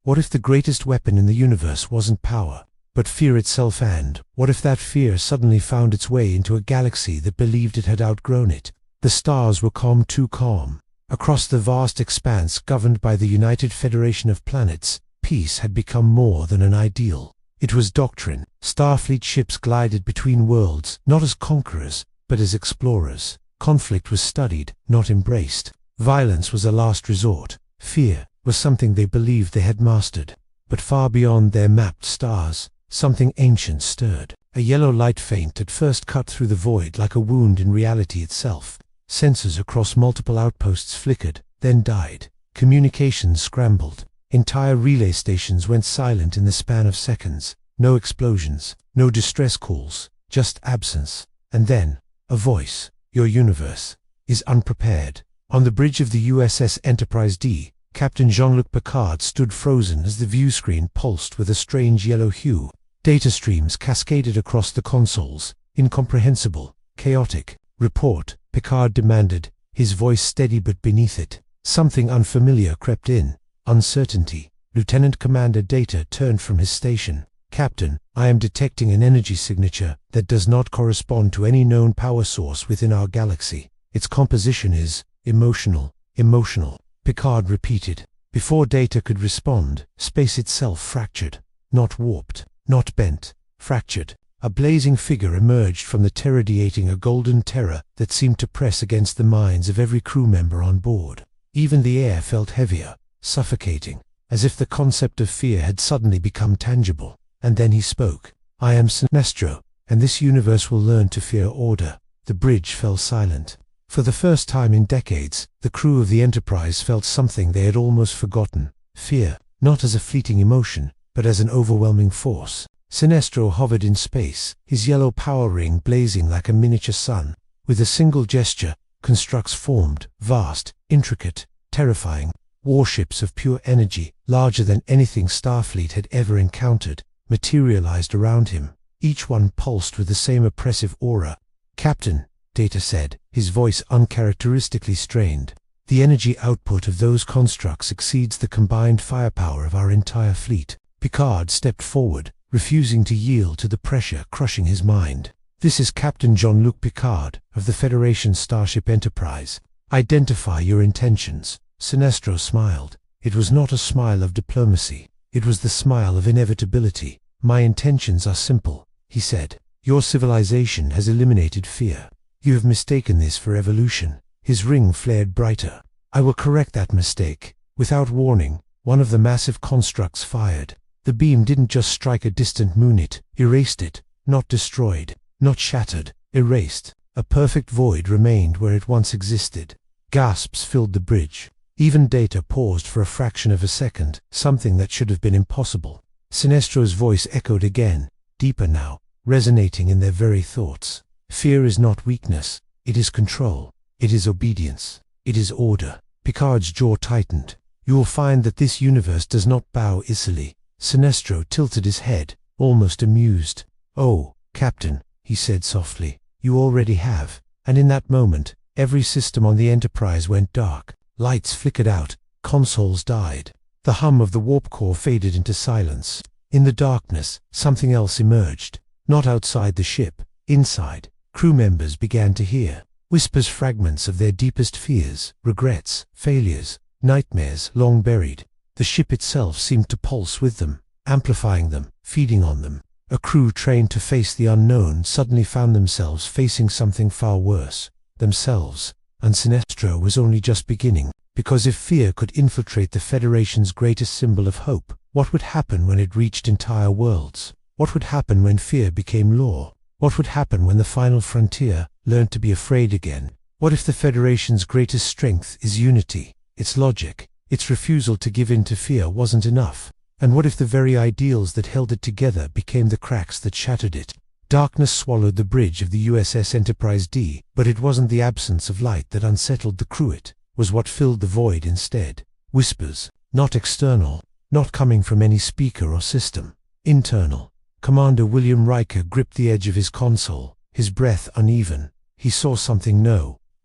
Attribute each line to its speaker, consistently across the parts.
Speaker 1: What if the greatest weapon in the universe wasn't power, but fear itself? And what if that fear suddenly found its way into a galaxy that believed it had outgrown it? The stars were calm, too calm. Across the vast expanse governed by the United Federation of Planets, peace had become more than an ideal. It was doctrine. Starfleet ships glided between worlds, not as conquerors, but as explorers. Conflict was studied, not embraced. Violence was a last resort. Fear was something they believed they had mastered. But far beyond their mapped stars, something ancient stirred. A yellow light, faint at first, cut through the void like a wound in reality itself. Sensors across multiple outposts flickered, then died. Communications scrambled. Entire relay stations went silent in the span of seconds. No explosions, no distress calls, just absence. And then, a voice. Your universe is unprepared. On the bridge of the USS Enterprise D, Captain Jean-Luc Picard stood frozen as the viewscreen pulsed with a strange yellow hue. Data streams cascaded across the consoles. Incomprehensible, chaotic. Report, Picard demanded, his voice steady but beneath it, something unfamiliar crept in. Uncertainty. Lieutenant Commander Data turned from his station. Captain, I am detecting an energy signature that does not correspond to any known power source within our galaxy. Its composition is emotional. Emotional, Picard repeated. Before Data could respond, space itself fractured. Not warped, not bent, fractured. A blazing figure emerged from the terradiating, a golden terror that seemed to press against the minds of every crew member on board. Even the air felt heavier, suffocating, as if the concept of fear had suddenly become tangible. And then he spoke. I am Sinestro, and this universe will learn to fear order. The bridge fell silent. For the first time in decades, the crew of the Enterprise felt something they had almost forgotten. Fear, not as a fleeting emotion, but as an overwhelming force. Sinestro hovered in space, his yellow power ring blazing like a miniature sun. With a single gesture, constructs formed, vast, intricate, terrifying. Warships of pure energy, larger than anything Starfleet had ever encountered, materialized around him. Each one pulsed with the same oppressive aura. Captain, Data said, his voice uncharacteristically strained. The energy output of those constructs exceeds the combined firepower of our entire fleet. Picard stepped forward, refusing to yield to the pressure crushing his mind. This is Captain Jean-Luc Picard, of the Federation Starship Enterprise. Identify your intentions. Sinestro smiled. It was not a smile of diplomacy. It was the smile of inevitability. My intentions are simple, he said. Your civilization has eliminated fear. You have mistaken this for evolution. His ring flared brighter. I will correct that mistake. Without warning, one of the massive constructs fired. The beam didn't just strike a distant moon, it erased it. Not destroyed, not shattered, erased. A perfect void remained where it once existed. Gasps filled the bridge. Even Data paused for a fraction of a second, something that should have been impossible. Sinestro's voice echoed again, deeper now, resonating in their very thoughts. Fear is not weakness, it is control. It is obedience. It is order. Picard's jaw tightened. You will find that this universe does not bow easily. Sinestro tilted his head, almost amused. Oh, Captain, he said softly, you already have. And in that moment, every system on the Enterprise went dark. Lights flickered out, consoles died. The hum of the warp core faded into silence. In the darkness, something else emerged. Not outside the ship, inside. Crew members began to hear. Whispers, fragments of their deepest fears, regrets, failures, nightmares long buried. The ship itself seemed to pulse with them, amplifying them, feeding on them. A crew trained to face the unknown suddenly found themselves facing something far worse. Themselves. And Sinestro was only just beginning, because if fear could infiltrate the Federation's greatest symbol of hope, what would happen when it reached entire worlds? What would happen when fear became law? What would happen when the final frontier learned to be afraid again? What if the Federation's greatest strength is unity, its logic, its refusal to give in to fear wasn't enough? And what if the very ideals that held it together became the cracks that shattered it? Darkness swallowed the bridge of the USS Enterprise D, but it wasn't the absence of light that unsettled the crew, it was what filled the void instead. Whispers, not external, not coming from any speaker or system. Internal. Commander William Riker gripped the edge of his console, his breath uneven. He saw something,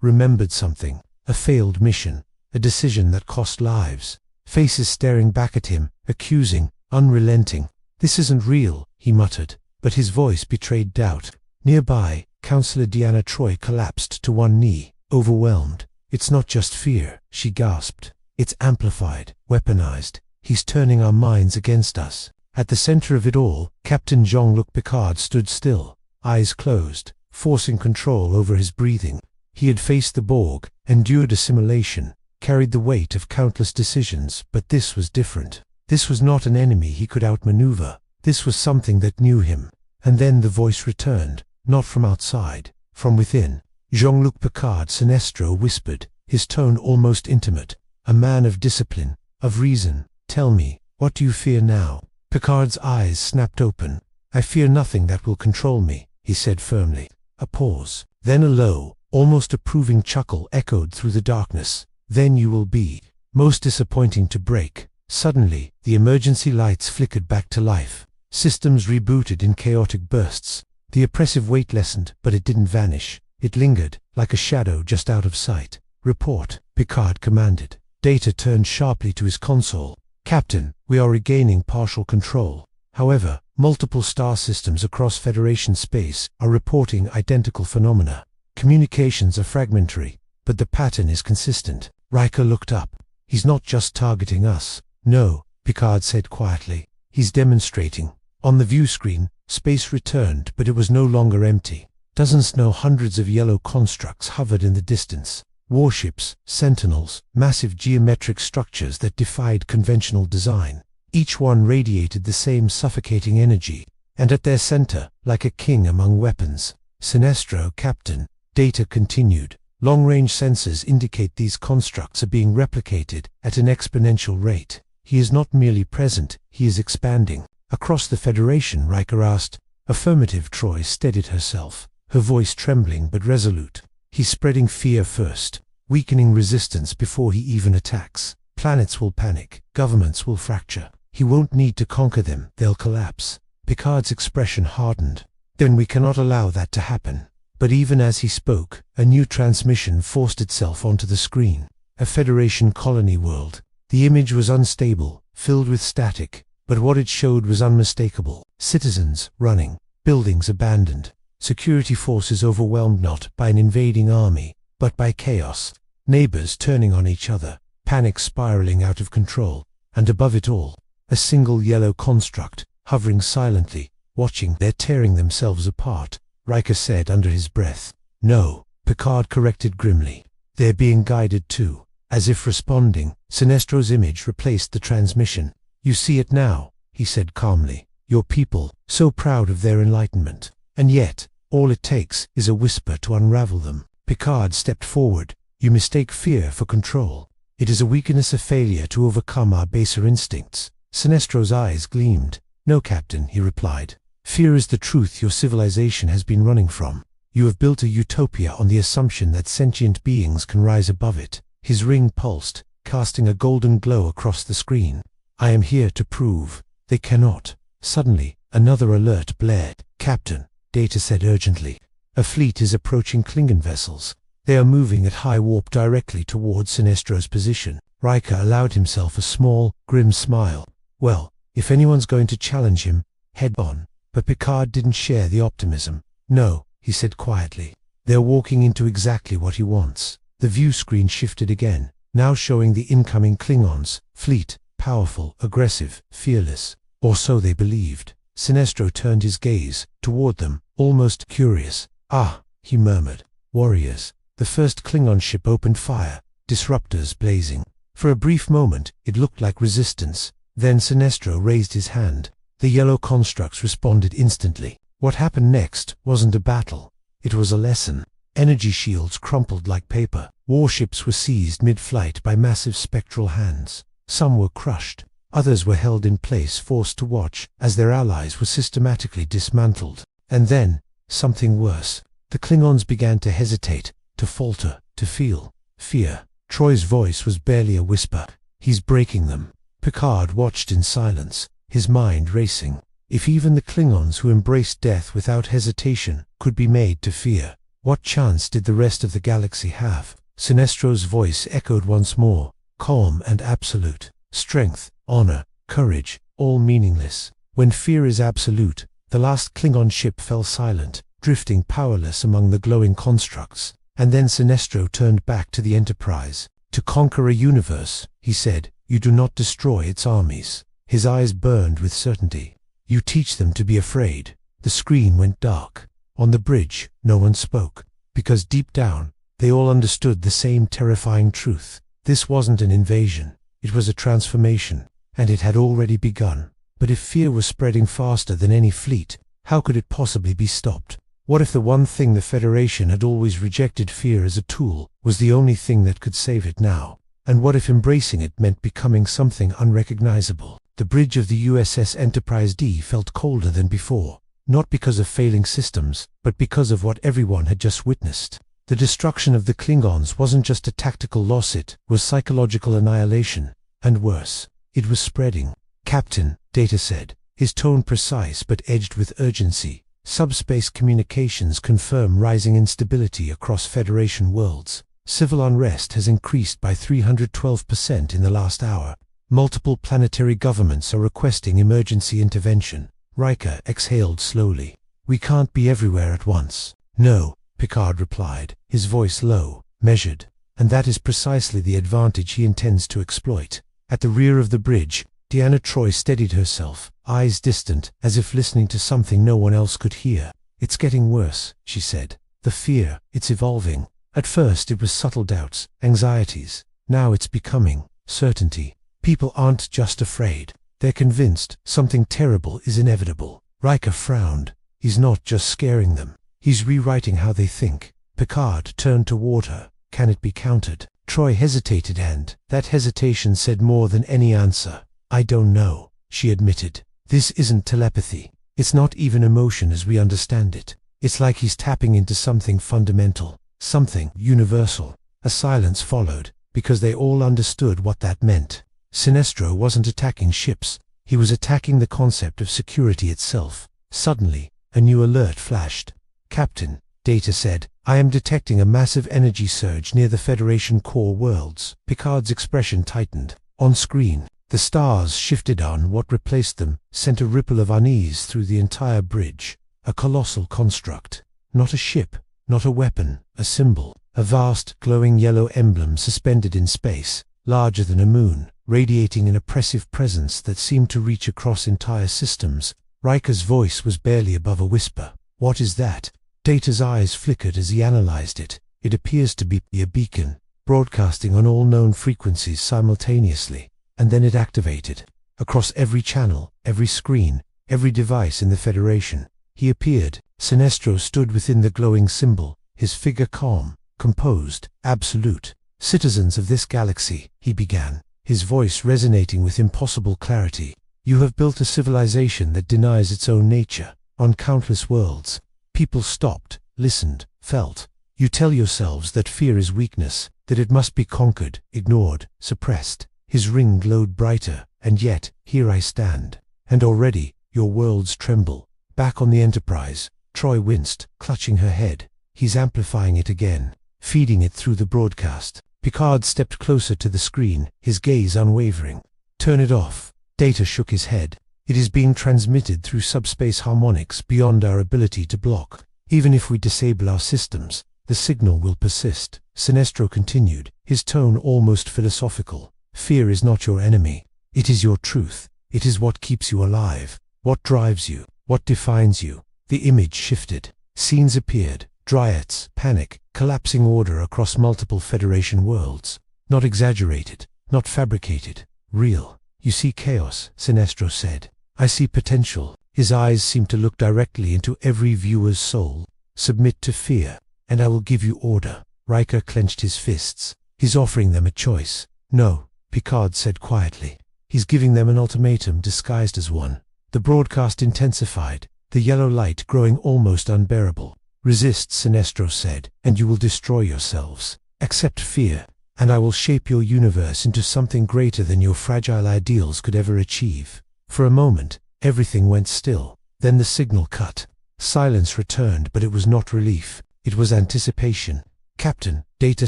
Speaker 1: remembered something. A failed mission, a decision that cost lives. faces staring back at him, accusing, unrelenting. "This isn't real," he muttered, but his voice betrayed doubt. Nearby, Counselor Deanna Troi collapsed to one knee, overwhelmed. "It's not just fear," she gasped. "It's amplified, weaponized. He's turning our minds against us." At the center of it all, Captain Jean-Luc Picard stood still, eyes closed, forcing control over his breathing. He had faced the Borg, endured assimilation, carried the weight of countless decisions, but this was different. This was not an enemy he could outmaneuver. This was something that knew him. And then the voice returned, not from outside, from within. Jean-Luc Picard Sinestro whispered, his tone almost intimate. "A man of discipline, of reason. Tell me, what do you fear now?" Picard's eyes snapped open. "I fear nothing that will control me," he said firmly. A pause. Then a low, almost approving chuckle echoed through the darkness. "Then you will be." Most disappointing to break. Suddenly, the emergency lights flickered back to life. Systems rebooted in chaotic bursts. The oppressive weight lessened, but it didn't vanish. It lingered, like a shadow just out of sight. "Report," Picard commanded. Data turned sharply to his console. "Captain, we are regaining partial control. However, multiple star systems across Federation space are reporting identical phenomena. Communications are fragmentary, but the pattern is consistent." Riker looked up. "He's not just targeting us." "No," Picard said quietly. "He's demonstrating." On the view screen, space returned, but it was no longer empty. Dozens, no hundreds of yellow constructs hovered in the distance. Warships, sentinels, massive geometric structures that defied conventional design. Each one radiated the same suffocating energy, and at their center, like a king among weapons. "Sinestro, Captain," Data continued. "Long-range sensors indicate these constructs are being replicated at an exponential rate. He is not merely present, he is expanding." "Across the Federation?" Riker asked. Affirmative. Troi steadied herself, her voice trembling but resolute. "He's spreading fear first, weakening resistance before he even attacks. Planets will panic, governments will fracture. He won't need to conquer them, they'll collapse." Picard's expression hardened. "Then we cannot allow that to happen." But even as he spoke, a new transmission forced itself onto the screen. A Federation colony world. The image was unstable, filled with static, but what it showed was unmistakable. Citizens running, buildings abandoned, security forces overwhelmed not by an invading army, but by chaos. Neighbors turning on each other, panic spiraling out of control, and above it all, a single yellow construct, hovering silently, watching. "They're tearing themselves apart," Riker said under his breath. "No," Picard corrected grimly. "They're being guided too." As if responding, Sinestro's image replaced the transmission. "You see it now," he said calmly. "Your people, so proud of their enlightenment. And yet, all it takes is a whisper to unravel them." Picard stepped forward. "You mistake fear for control. It is a weakness, a failure to overcome our baser instincts." Sinestro's eyes gleamed. "No, Captain," he replied. "Fear is the truth your civilization has been running from. You have built a utopia on the assumption that sentient beings can rise above it." His ring pulsed, casting a golden glow across the screen. "I am here to prove they cannot." Suddenly, another alert blared. "Captain," Data said urgently, "a fleet is approaching Klingon vessels. They are moving at high warp directly towards Sinestro's position." Riker allowed himself a small, grim smile. "Well, if anyone's going to challenge him, head on." But Picard didn't share the optimism. "No," he said quietly. "They're walking into exactly what he wants." The view screen shifted again, now showing the incoming Klingons, fleet, powerful, aggressive, fearless. Or so they believed. Sinestro turned his gaze toward them, almost curious. "Ah," he murmured. "Warriors." The first Klingon ship opened fire, disruptors blazing. For a brief moment, it looked like resistance. Then Sinestro raised his hand. The yellow constructs responded instantly. What happened next wasn't a battle. It was a lesson. Energy shields crumpled like paper. Warships were seized mid-flight by massive spectral hands. Some were crushed. Others were held in place, forced to watch as their allies were systematically dismantled. And then, something worse. The Klingons began to hesitate, to falter, to feel fear. Troi's voice was barely a whisper. "He's breaking them." Picard watched in silence, his mind racing. If even the Klingons who embraced death without hesitation could be made to fear, what chance did the rest of the galaxy have? Sinestro's voice echoed once more, calm and absolute. Strength, honor, courage, all meaningless. When fear is absolute, the last Klingon ship fell silent, drifting powerless among the glowing constructs. And then Sinestro turned back to the Enterprise. To conquer a universe, he said, you do not destroy its armies. His eyes burned with certainty. You teach them to be afraid. The screen went dark. On the bridge, no one spoke, because deep down, they all understood the same terrifying truth. This wasn't an invasion. It was a transformation, and it had already begun. But if fear was spreading faster than any fleet, how could it possibly be stopped? What if the one thing the Federation had always rejected, fear as a tool, was the only thing that could save it now? And what if embracing it meant becoming something unrecognizable? The bridge of the USS Enterprise D felt colder than before, not because of failing systems, but because of what everyone had just witnessed. The destruction of the Klingons wasn't just a tactical loss, it was psychological annihilation. And worse, it was spreading. Captain, Data said, his tone precise but edged with urgency. Subspace communications confirm rising instability across Federation worlds. Civil unrest has increased by 312% in the last hour. Multiple planetary governments are requesting emergency intervention. Riker exhaled slowly. We can't be everywhere at once. No, Picard replied, his voice low, measured. And that is precisely the advantage he intends to exploit. At the rear of the bridge, Deanna Troi steadied herself, eyes distant, as if listening to something no one else could hear. It's getting worse, she said. The fear, it's evolving. At first it was subtle doubts, anxieties. Now it's becoming certainty. People aren't just afraid. They're convinced something terrible is inevitable. Riker frowned. He's not just scaring them. He's rewriting how they think. Picard turned toward her. Can it be countered? Troi hesitated, and that hesitation said more than any answer. I don't know, she admitted. This isn't telepathy. It's not even emotion as we understand it. It's like he's tapping into something fundamental, something universal. A silence followed, because they all understood what that meant. Sinestro wasn't attacking ships. He was attacking the concept of security itself. Suddenly, a new alert flashed. Captain, Data said, I am detecting a massive energy surge near the Federation core worlds. Picard's expression tightened. On screen, the stars shifted on what replaced them, sent a ripple of unease through the entire bridge. A colossal construct. Not a ship, not a weapon, a symbol. A vast, glowing yellow emblem suspended in space, larger than a moon, radiating an oppressive presence that seemed to reach across entire systems. Riker's voice was barely above a whisper. What is that? Data's eyes flickered as he analyzed it. It appears to be a beacon, broadcasting on all known frequencies simultaneously. And then it activated. Across every channel, every screen, every device in the Federation. He appeared. Sinestro stood within the glowing symbol, his figure calm, composed, absolute. Citizens of this galaxy, he began, his voice resonating with impossible clarity. You have built a civilization that denies its own nature. On countless worlds, people stopped, listened, felt. You tell yourselves that fear is weakness, that it must be conquered, ignored, suppressed. His ring glowed brighter, and yet, here I stand. And already, your worlds tremble. Back on the Enterprise, Troi winced, clutching her head. He's amplifying it again, feeding it through the broadcast. Picard stepped closer to the screen, his gaze unwavering. Turn it off. Data shook his head. It is being transmitted through subspace harmonics beyond our ability to block. Even if we disable our systems, the signal will persist. Sinestro continued, his tone almost philosophical. Fear is not your enemy. It is your truth. It is what keeps you alive, what drives you, what defines you. The image shifted. Scenes appeared. Dryads, panic, collapsing order across multiple Federation worlds. Not exaggerated, not fabricated. Real. You see chaos, Sinestro said. I see potential. His eyes seemed to look directly into every viewer's soul. Submit to fear, and I will give you order. Riker clenched his fists. He's offering them a choice. No, Picard said quietly. He's giving them an ultimatum disguised as one. The broadcast intensified, the yellow light growing almost unbearable. Resist, Sinestro said, and you will destroy yourselves. Accept fear, and I will shape your universe into something greater than your fragile ideals could ever achieve. For a moment, everything went still. Then the signal cut. Silence returned, but it was not relief. It was anticipation. Captain, Data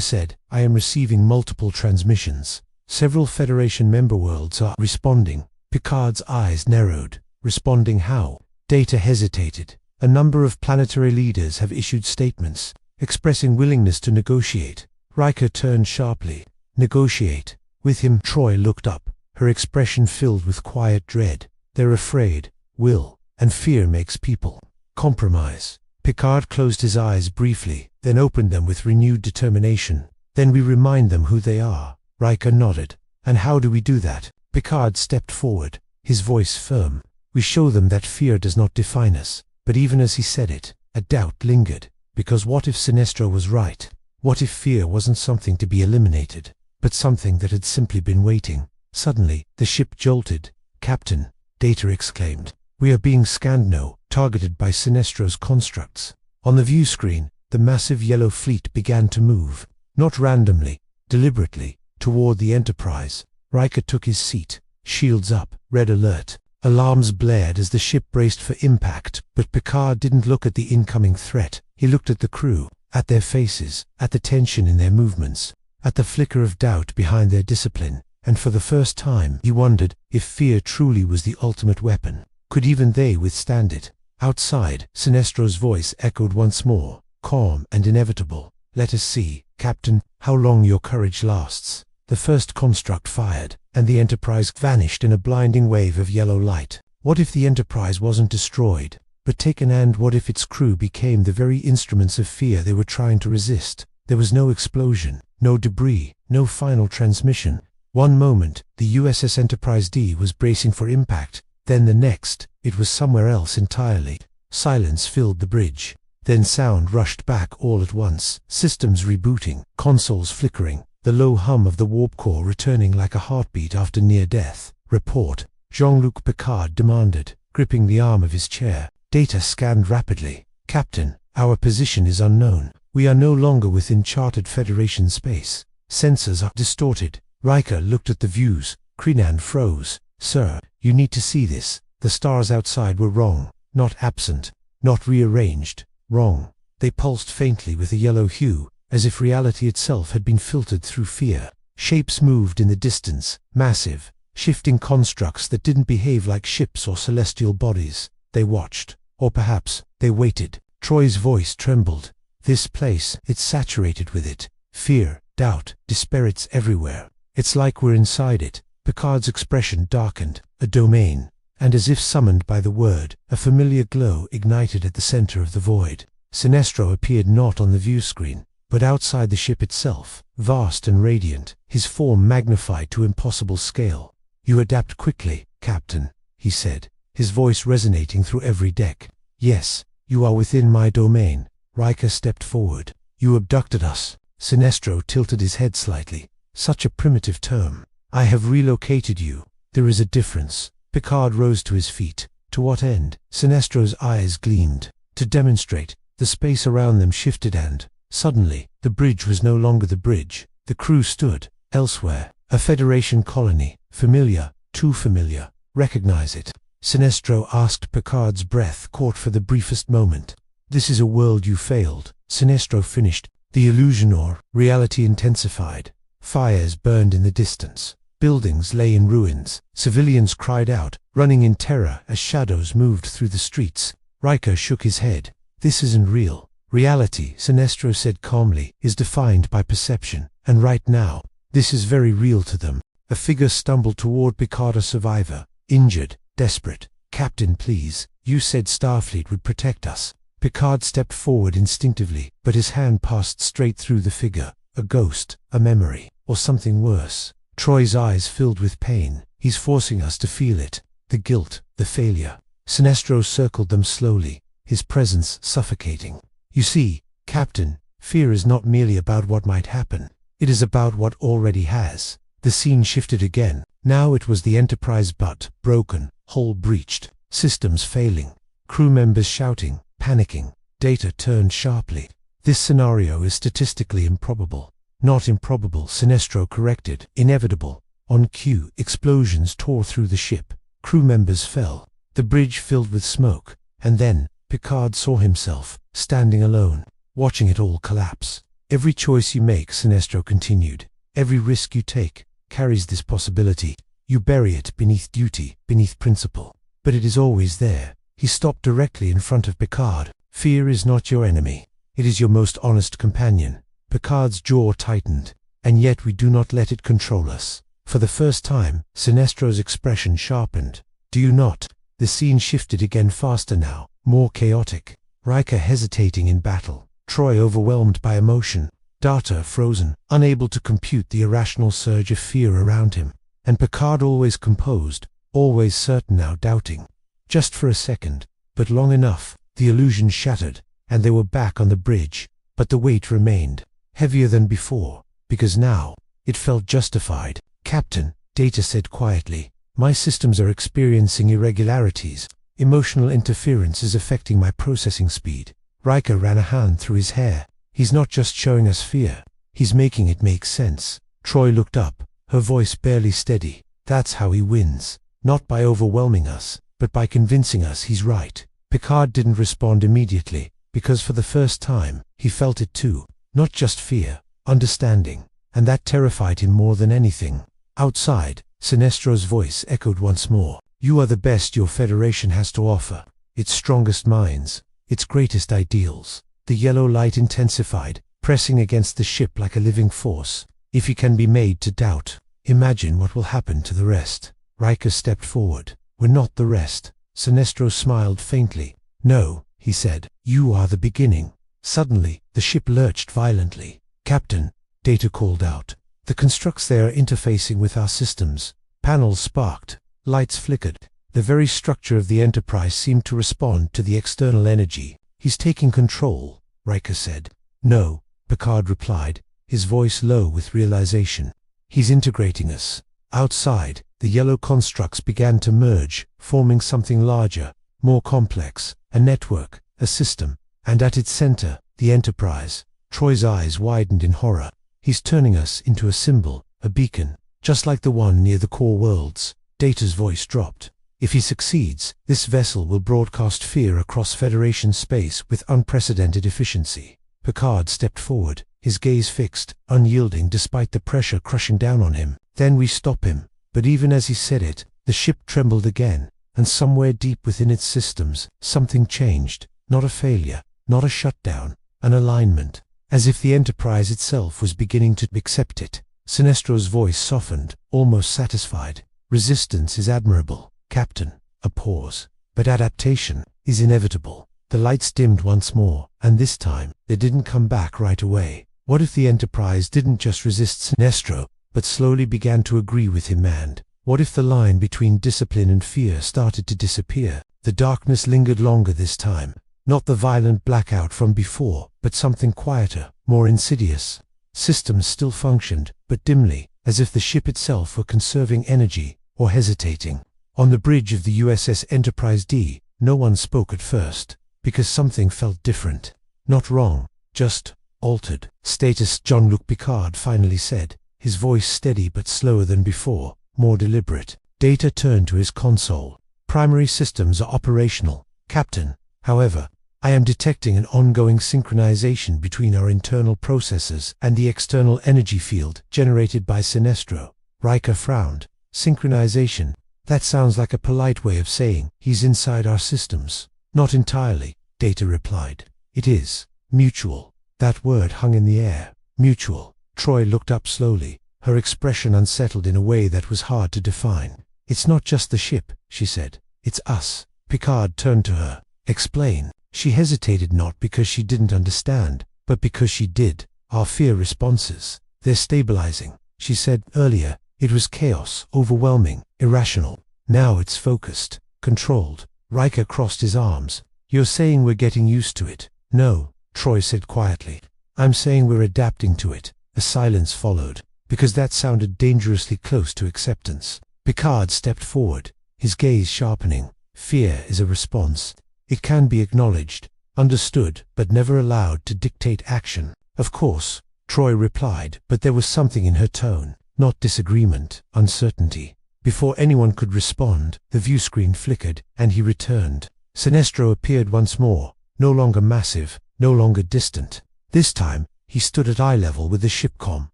Speaker 1: said, I am receiving multiple transmissions. Several Federation member worlds are responding. Picard's eyes narrowed. Responding how? Data hesitated. A number of planetary leaders have issued statements, expressing willingness to negotiate. Riker turned sharply. Negotiate. With him, Troi looked up, her expression filled with quiet dread. They're afraid. Will and fear makes people compromise. Picard closed his eyes briefly, then opened them with renewed determination. Then we remind them who they are. Riker nodded. And how do we do that? Picard stepped forward, his voice firm. We show them that fear does not define us. But even as he said it, a doubt lingered. Because what if Sinestro was right? What if fear wasn't something to be eliminated, but something that had simply been waiting? Suddenly, the ship jolted. Captain, Data exclaimed. We are being scanned now, targeted by Sinestro's constructs. On the view screen, the massive yellow fleet began to move. Not randomly, deliberately, toward the Enterprise. Riker took his seat. Shields up, red alert. Alarms blared as the ship braced for impact, but Picard didn't look at the incoming threat. He looked at the crew, at their faces, at the tension in their movements, at the flicker of doubt behind their discipline, and for the first time he wondered if fear truly was the ultimate weapon. Could even they withstand it? Outside, Sinestro's voice echoed once more, calm and inevitable. Let us see, Captain, how long your courage lasts. The first construct fired, and the Enterprise vanished in a blinding wave of yellow light. What if the Enterprise wasn't destroyed, but taken, and what if its crew became the very instruments of fear they were trying to resist? There was no explosion, no debris, no final transmission. One moment, the USS Enterprise D was bracing for impact, then the next, it was somewhere else entirely. Silence filled the bridge. Then sound rushed back all at once, systems rebooting, consoles flickering, the low hum of the warp core returning like a heartbeat after near death. Report, Jean-Luc Picard demanded, gripping the arm of his chair. Data scanned rapidly. Captain, our position is unknown. We are no longer within charted Federation space. Sensors are distorted. Riker looked at the views. Krinan froze. Sir, you need to see this. The stars outside were wrong. Not absent. Not rearranged. Wrong. They pulsed faintly with a yellow hue, as if reality itself had been filtered through fear. Shapes moved in the distance, massive, shifting constructs that didn't behave like ships or celestial bodies. They watched, or perhaps they waited. Troi's voice trembled. This place, it's saturated with it. Fear, doubt, despair, it's everywhere. It's like we're inside it. Picard's expression darkened. A domain. And as if summoned by the word, a familiar glow ignited at the center of the void. Sinestro appeared not on the view screen, but outside the ship itself, vast and radiant, his form magnified to impossible scale. You adapt quickly, Captain, he said, his voice resonating through every deck. Yes, you are within my domain. Riker stepped forward. You abducted us. Sinestro tilted his head slightly. Such a primitive term. I have relocated you. There is a difference. Picard rose to his feet. To what end? Sinestro's eyes gleamed. To demonstrate. The space around them shifted and, suddenly, the bridge was no longer the bridge. The crew stood, elsewhere. A Federation colony. Familiar. Too familiar. Recognize it. Sinestro asked. Picard's breath caught for the briefest moment. This is a world you failed. Sinestro finished. The illusion or reality intensified. Fires burned in the distance. Buildings lay in ruins. Civilians cried out, running in terror as shadows moved through the streets. Riker shook his head. This isn't real. Reality, Sinestro said calmly, is defined by perception. And right now, this is very real to them. A figure stumbled toward Picard, a survivor. Injured, desperate. Captain, please. You said Starfleet would protect us. Picard stepped forward instinctively, but his hand passed straight through the figure. A ghost, a memory, or something worse. Troi's eyes filled with pain. He's forcing us to feel it. The guilt, the failure. Sinestro circled them slowly, his presence suffocating. You see, Captain, fear is not merely about what might happen. It is about what already has. The scene shifted again. Now it was the Enterprise, but broken, hull breached, systems failing, crew members shouting, panicking. Data turned sharply. This scenario is statistically improbable. Not improbable, Sinestro corrected. Inevitable. On cue, explosions tore through the ship. Crew members fell. The bridge filled with smoke. And then, Picard saw himself, standing alone, watching it all collapse. Every choice you make, Sinestro continued. Every risk you take. carries this possibility. You bury it beneath duty, beneath principle. But it is always there. He stopped directly in front of Picard. Fear is not your enemy. It is your most honest companion. Picard's jaw tightened. And yet we do not let it control us. For the first time, Sinestro's expression sharpened. Do you not? The scene shifted again, faster now, more chaotic. Riker hesitating in battle. Troi overwhelmed by emotion. Data frozen, unable to compute the irrational surge of fear around him. And Picard always composed, always certain, now doubting. Just for a second, but long enough, the illusion shattered, and they were back on the bridge. But the weight remained, heavier than before, because now, it felt justified. Captain, Data said quietly, my systems are experiencing irregularities. Emotional interference is affecting my processing speed. Riker ran a hand through his hair. He's not just showing us fear. He's making it make sense. Troi looked up, her voice barely steady. That's how he wins. Not by overwhelming us, but by convincing us he's right. Picard didn't respond immediately, because for the first time, he felt it too. Not just fear, understanding. And that terrified him more than anything. Outside, Sinestro's voice echoed once more. You are the best your Federation has to offer. Its strongest minds, its greatest ideals. The yellow light intensified, pressing against the ship like a living force. If he can be made to doubt, imagine what will happen to the rest. Riker stepped forward. We're not the rest. Sinestro smiled faintly. No, he said. You are the beginning. Suddenly, the ship lurched violently. Captain, Data called out. The constructs they are interfacing with our systems. Panels sparked. Lights flickered. The very structure of the Enterprise seemed to respond to the external energy. He's taking control, Riker said. No, Picard replied, his voice low with realization. He's integrating us. Outside, the yellow constructs began to merge, forming something larger, more complex, a network, a system. And at its center, the Enterprise. Troi's eyes widened in horror. He's turning us into a symbol, a beacon, just like the one near the core worlds. Data's voice dropped. If he succeeds, this vessel will broadcast fear across Federation space with unprecedented efficiency. Picard stepped forward, his gaze fixed, unyielding despite the pressure crushing down on him. Then we stop him. But even as he said it, the ship trembled again, and somewhere deep within its systems, something changed. Not a failure, not a shutdown, an alignment. As if the Enterprise itself was beginning to accept it. Sinestro's voice softened, almost satisfied. Resistance is admirable, Captain. A pause. But adaptation is inevitable. The lights dimmed once more, and this time, they didn't come back right away. What if the Enterprise didn't just resist Sinestro, but slowly began to agree with him? And what if the line between discipline and fear started to disappear? The darkness lingered longer this time. Not the violent blackout from before, but something quieter, more insidious. Systems still functioned, but dimly, as if the ship itself were conserving energy, or hesitating. On the bridge of the USS Enterprise D, no one spoke at first, because something felt different. Not wrong, just altered. Status, Jean-Luc Picard finally said, his voice steady but slower than before, more deliberate. Data turned to his console. Primary systems are operational, Captain. However, I am detecting an ongoing synchronization between our internal processes and the external energy field generated by Sinestro. Riker frowned. Synchronization? That sounds like a polite way of saying he's inside our systems. Not entirely, Data replied. It is mutual. That word hung in the air. Mutual. Troi looked up slowly, her expression unsettled in a way that was hard to define. It's not just the ship, she said. It's us. Picard turned to her. Explain. She hesitated, not because she didn't understand, but because she did. Our fear responses. They're stabilizing. She said earlier, it was chaos, overwhelming, irrational. Now it's focused, controlled. Riker crossed his arms. You're saying we're getting used to it? No, Troi said quietly. I'm saying we're adapting to it. A silence followed, because that sounded dangerously close to acceptance. Picard stepped forward, his gaze sharpening. Fear is a response. It can be acknowledged, understood, but never allowed to dictate action. Of course, Troi replied, but there was something in her tone, not disagreement, uncertainty. Before anyone could respond, the view screen flickered, and he returned. Sinestro appeared once more, no longer massive, no longer distant. This time, he stood at eye level with the shipcom,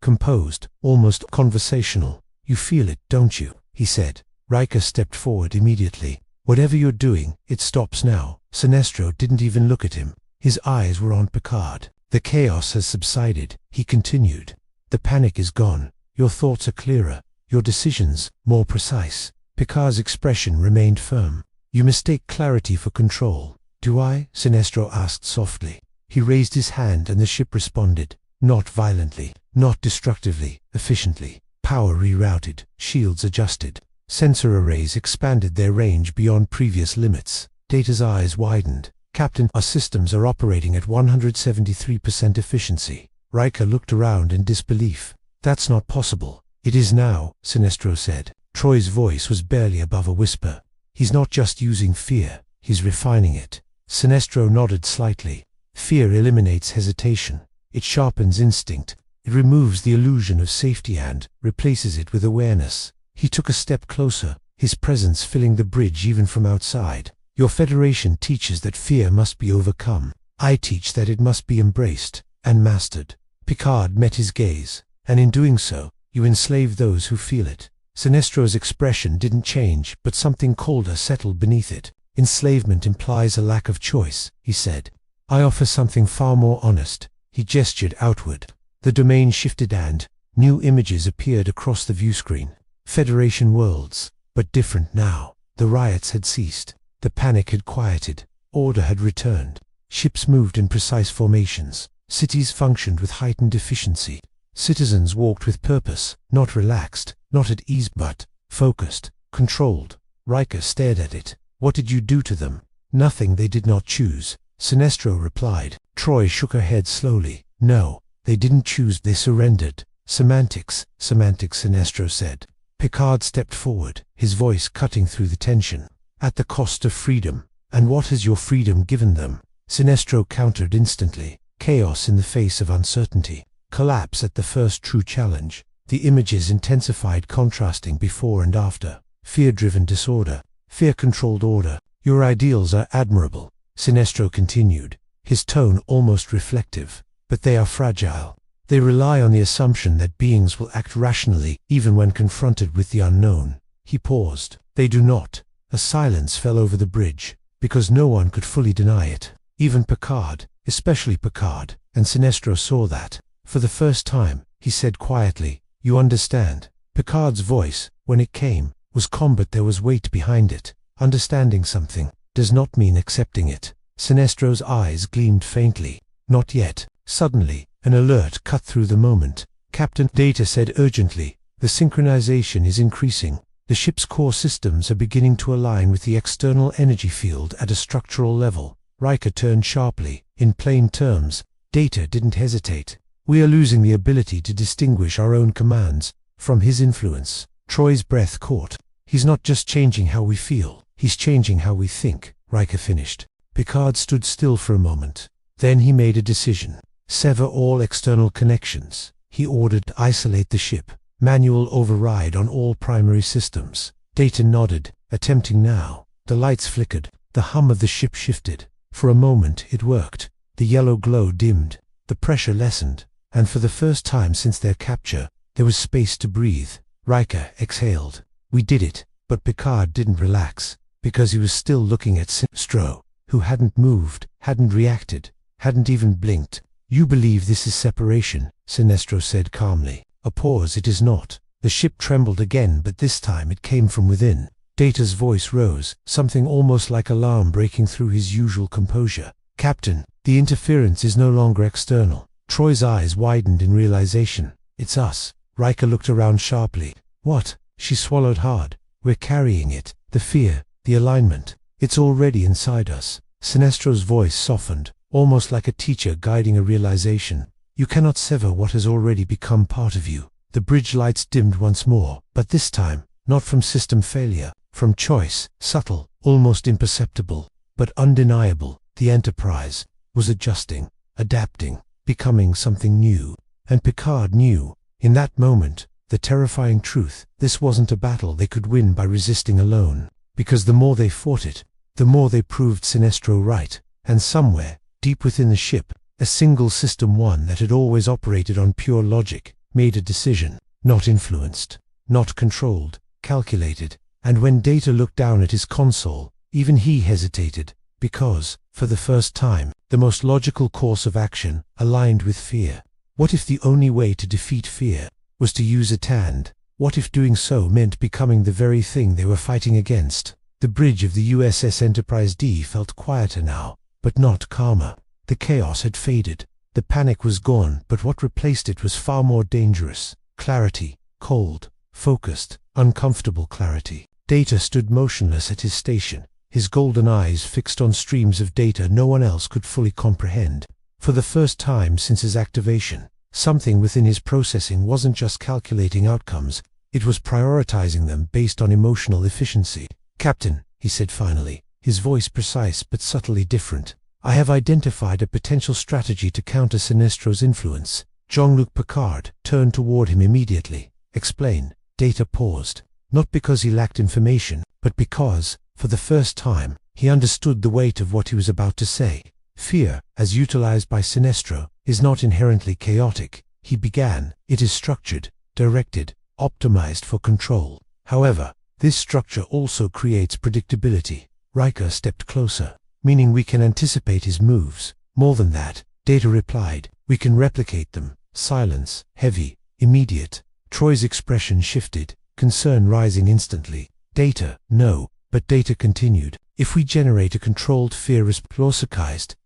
Speaker 1: composed, almost conversational. "You feel it, don't you?" he said. Riker stepped forward immediately. "Whatever you're doing, it stops now." Sinestro didn't even look at him. His eyes were on Picard. "The chaos has subsided," he continued. "The panic is gone. Your thoughts are clearer. Your decisions more precise." Picard's expression remained firm. "You mistake clarity for control." "Do I?" Sinestro asked softly. He raised his hand and the ship responded. Not violently, not destructively, efficiently. Power rerouted, shields adjusted. Sensor arrays expanded their range beyond previous limits. Data's eyes widened. "Captain, our systems are operating at 173% efficiency." Riker looked around in disbelief. "That's not possible." "It is now," Sinestro said. Troi's voice was barely above a whisper. "He's not just using fear, he's refining it." Sinestro nodded slightly. "Fear eliminates hesitation. It sharpens instinct. It removes the illusion of safety and replaces it with awareness." He took a step closer, his presence filling the bridge even from outside. "Your Federation teaches that fear must be overcome. I teach that it must be embraced and mastered." Picard met his gaze. "And in doing so, you enslave those who feel it." Sinestro's expression didn't change, but something colder settled beneath it. "Enslavement implies a lack of choice," he said. "I offer something far more honest." He gestured outward. The domain shifted and new images appeared across the viewscreen. Federation worlds, but different now. The riots had ceased. The panic had quieted. Order had returned. Ships moved in precise formations. Cities functioned with heightened efficiency. Citizens walked with purpose, not relaxed, not at ease but focused, controlled. Riker stared at it. "What did you do to them?" "Nothing they did not choose," Sinestro replied. Troi shook her head slowly. "No, they didn't choose, they surrendered." Semantics, Sinestro said. Picard stepped forward, his voice cutting through the tension. "At the cost of freedom. And what has your freedom given them?" Sinestro countered instantly. "Chaos in the face of uncertainty. Collapse at the first true challenge." The images intensified, contrasting before and after. Fear-driven disorder. Fear-controlled order. "Your ideals are admirable," Sinestro continued, his tone almost reflective. "But they are fragile. They rely on the assumption that beings will act rationally even when confronted with the unknown." He paused. "They do not." A silence fell over the bridge, because no one could fully deny it. Even Picard, especially Picard, and Sinestro saw that. For the first time, he said quietly, "You understand." Picard's voice, when it came, was calm but there was weight behind it. "Understanding something does not mean accepting it." Sinestro's eyes gleamed faintly. "Not yet." Suddenly, an alert cut through the moment. "Captain," Data said urgently, "the synchronization is increasing. The ship's core systems are beginning to align with the external energy field at a structural level." Riker turned sharply. "In plain terms," Data didn't hesitate, "we are losing the ability to distinguish our own commands from his influence." Troi's breath caught. "He's not just changing how we feel, he's changing how we think," Riker finished. Picard stood still for a moment. Then he made a decision. "Sever all external connections," he ordered. "Isolate the ship. Manual override on all primary systems." Data nodded, attempting now. The lights flickered. The hum of the ship shifted. For a moment it worked. The yellow glow dimmed. The pressure lessened. And for the first time since their capture, there was space to breathe. Riker exhaled. "We did it." But Picard didn't relax, because he was still looking at Sinestro, who hadn't moved, hadn't reacted, hadn't even blinked. "You believe this is separation," Sinestro said calmly. A pause. "It is not." The ship trembled again, but this time it came from within. Data's voice rose, something almost like alarm breaking through his usual composure. "Captain, the interference is no longer external." Troi's eyes widened in realization. "It's us." Riker looked around sharply. "What?" She swallowed hard. "We're carrying it. The fear, the alignment. It's already inside us." Sinestro's voice softened, almost like a teacher guiding a realization. "You cannot sever what has already become part of you." The bridge lights dimmed once more, but this time, not from system failure, from choice, subtle, almost imperceptible, but undeniable. The Enterprise was adjusting, adapting, becoming something new. And Picard knew, in that moment, the terrifying truth: this wasn't a battle they could win by resisting alone. Because the more they fought it, the more they proved Sinestro right. And somewhere, deep within the ship, a single system, one that had always operated on pure logic, made a decision, not influenced, not controlled, calculated. And when Data looked down at his console, even he hesitated, because, for the first time, the most logical course of action aligned with fear. What if the only way to defeat fear was to use it, and what if doing so meant becoming the very thing they were fighting against? The bridge of the USS Enterprise D felt quieter now, but not calmer. The chaos had faded. The panic was gone, but what replaced it was far more dangerous. Clarity. Cold, focused, uncomfortable clarity. Data stood motionless at his station, his golden eyes fixed on streams of data no one else could fully comprehend. For the first time since his activation, something within his processing wasn't just calculating outcomes, it was prioritizing them based on emotional efficiency. "Captain," he said finally, his voice precise but subtly different, "I have identified a potential strategy to counter Sinestro's influence." Jean-Luc Picard turned toward him immediately. "Explain." Data paused, not because he lacked information, but because, for the first time, he understood the weight of what he was about to say. "Fear, as utilized by Sinestro, is not inherently chaotic," he began. "It is structured, directed, optimized for control. However, this structure also creates predictability." Riker stepped closer. "Meaning we can anticipate his moves." "More than that," Data replied, "we can replicate them." Silence, heavy, immediate. Troi's expression shifted, concern rising instantly. "Data, no." But Data continued, "If we generate a controlled fear response,